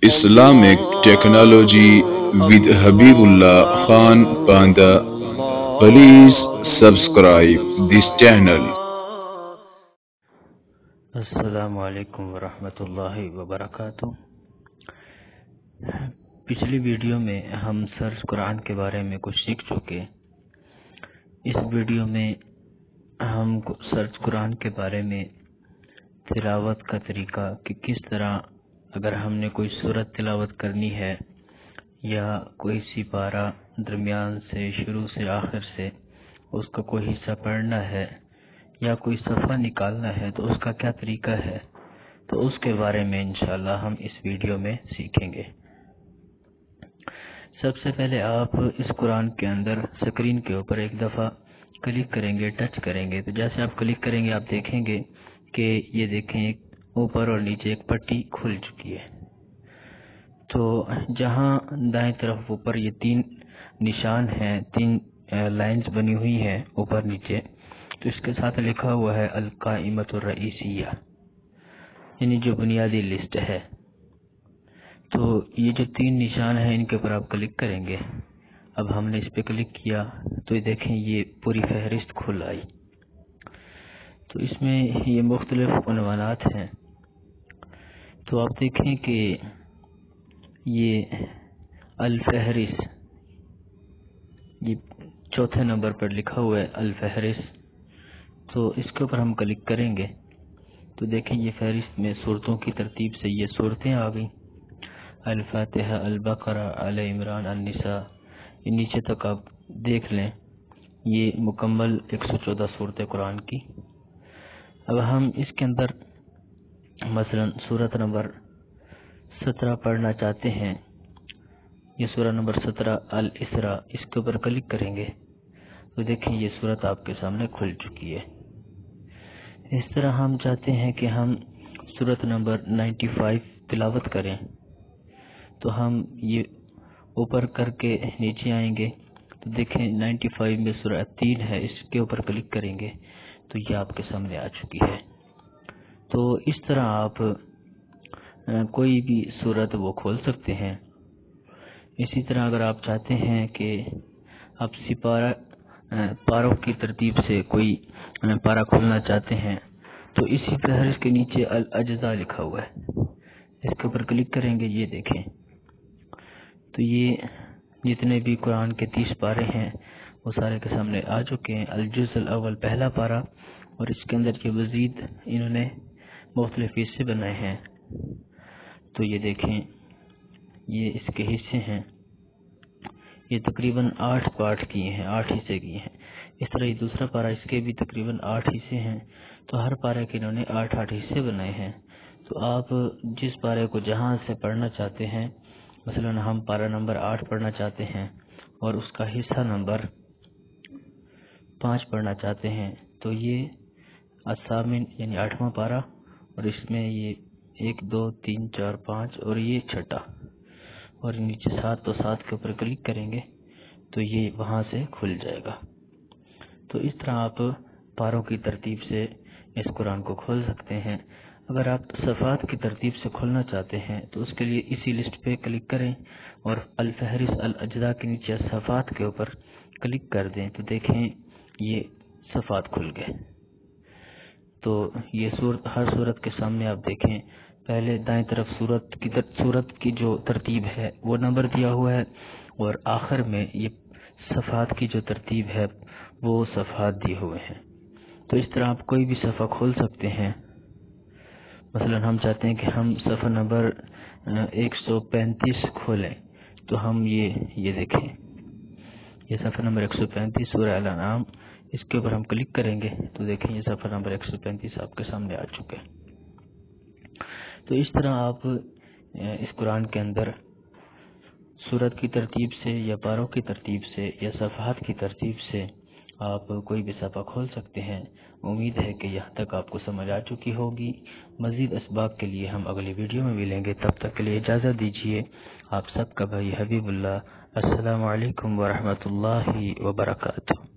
Islamic Technology with Habibullah Khan Panda. Please subscribe this channel. السلام علیکم ورحمۃ اللہ وبرکاتہ۔ پچھلی ویڈیو میں ہم سرچ قرآن کے بارے میں کچھ سیکھ چکے۔ اس ویڈیو میں ہم سرچ قرآن کے بارے میں تلاوت کا طریقہ کہ کس طرح اگر ہم نے کوئی سورت تلاوت کرنی ہے یا کوئی سی پارہ درمیان سے شروع سے آخر سے اس کا کوئی حصہ پڑھنا ہے یا کوئی صفحہ نکالنا ہے تو اس کا کیا طریقہ ہے، تو اس کے بارے میں انشاءاللہ ہم اس ویڈیو میں سیکھیں گے۔ سب سے پہلے آپ اس قرآن کے اندر سکرین کے اوپر ایک دفعہ کلک کریں گے، ٹچ کریں گے، تو جیسے آپ کلک کریں گے آپ دیکھیں گے کہ یہ دیکھیں ایک اوپر اور نیچے ایک پٹی کھل چکی ہے۔ تو جہاں دائیں طرف اوپر یہ تین نشان ہیں، تین لائنز بنی ہوئی ہیں اوپر نیچے، تو اس کے ساتھ لکھا ہوا ہے القائمۃ الرئیسیہ، یعنی جو بنیادی لسٹ ہے۔ تو یہ جو تین نشان ہیں ان کے اوپر آپ کلک کریں گے۔ اب ہم نے اس پہ کلک کیا تو یہ دیکھیں یہ پوری فہرست کھل آئی۔ تو اس میں یہ مختلف عنوانات ہیں، تو آپ دیکھیں کہ یہ الفہرست، یہ چوتھے نمبر پر لکھا ہوا ہے الفہرست۔ تو اس کے اوپر ہم کلک کریں گے تو دیکھیں یہ فہرست میں صورتوں کی ترتیب سے یہ صورتیں آ گئیں، الفاتحہ، البقرہ، آل عمران، النساء، یہ نیچے تک آپ دیکھ لیں، یہ مکمل 114 صورت قرآن کی۔ اب ہم اس کے اندر مثلا سورت نمبر 17 پڑھنا چاہتے ہیں، یہ سورہ نمبر 17 الاسراء، اس کے اوپر کلک کریں گے تو دیکھیں یہ سورت آپ کے سامنے کھل چکی ہے۔ اس طرح ہم چاہتے ہیں کہ ہم سورت نمبر 95 تلاوت کریں، تو ہم یہ اوپر کر کے نیچے آئیں گے تو دیکھیں 95 میں سورہ 3 ہے، اس کے اوپر کلک کریں گے تو یہ آپ کے سامنے آ چکی ہے۔ تو اس طرح آپ کوئی بھی سورت وہ کھول سکتے ہیں۔ اسی طرح اگر آپ چاہتے ہیں کہ آپ پاروں کی ترتیب سے کوئی پارہ کھولنا چاہتے ہیں تو اسی فہرست کے نیچے الاجزاء لکھا ہوا ہے، اس کے اوپر کلک کریں گے، یہ دیکھیں تو یہ جتنے بھی قرآن کے 30 پارے ہیں وہ سارے کے سامنے آ چکے ہیں۔ الجزء الاول پہلا پارہ، اور اس کے اندر یہ مزید انہوں نے مختلف حصے بنائے ہیں، تو یہ دیکھیں یہ اس کے حصے ہیں، یہ تقریباً 8 پارٹ کیے ہیں، 8 حصے کیے ہیں۔ اس طرح یہ دوسرا پارہ، اس کے بھی تقریباً 8 حصے ہیں، تو ہر پارے کے انہوں نے 8 حصے بنائے ہیں۔ تو آپ جس پارے کو جہاں سے پڑھنا چاہتے ہیں، مثلا ہم پارہ نمبر 8 پڑھنا چاہتے ہیں اور اس کا حصہ نمبر 5 پڑھنا چاہتے ہیں، تو یہ الثامن یعنی 8واں پارہ، اور اس میں یہ 1 2 3 4 5 اور یہ چھٹا، اور نیچے 7 تو 7 کے اوپر کلک کریں گے تو یہ وہاں سے کھل جائے گا۔ تو اس طرح آپ پاروں کی ترتیب سے اس قرآن کو کھول سکتے ہیں۔ اگر آپ صفحات کی ترتیب سے کھولنا چاہتے ہیں تو اس کے لیے اسی لسٹ پہ کلک کریں اور الفہرست الاجزاء کے نیچے صفحات کے اوپر کلک کر دیں تو دیکھیں یہ صفحات کھل گئے۔ تو یہ ہر صورت کے سامنے آپ دیکھیں، پہلے دائیں طرف صورت کی جو ترتیب ہے وہ نمبر دیا ہوا ہے، اور آخر میں یہ صفحات کی جو ترتیب ہے وہ صفحات دیے ہوئے ہیں۔ تو اس طرح آپ کوئی بھی صفحہ کھول سکتے ہیں۔ مثلا ہم چاہتے ہیں کہ ہم صفحہ نمبر 135 کھولیں، تو ہم یہ دیکھیں یہ صفحہ نمبر 135 سورہ الانعام، اس کے اوپر ہم کلک کریں گے تو دیکھیں یہ صفحہ نمبر 135 آپ کے سامنے آ چکے۔ تو اس طرح آپ اس قرآن کے اندر سورت کی ترتیب سے یا پاروں کی ترتیب سے یا صفحات کی ترتیب سے آپ کوئی بھی صفحہ کھول سکتے ہیں۔ امید ہے کہ یہاں تک آپ کو سمجھ آ چکی ہوگی۔ مزید اسباق کے لیے ہم اگلی ویڈیو میں ملیں گے، تب تک کے لیے اجازت دیجیے۔ آپ سب کا بھائی حبیب اللہ۔ السلام علیکم ورحمۃ اللہ وبرکاتہ۔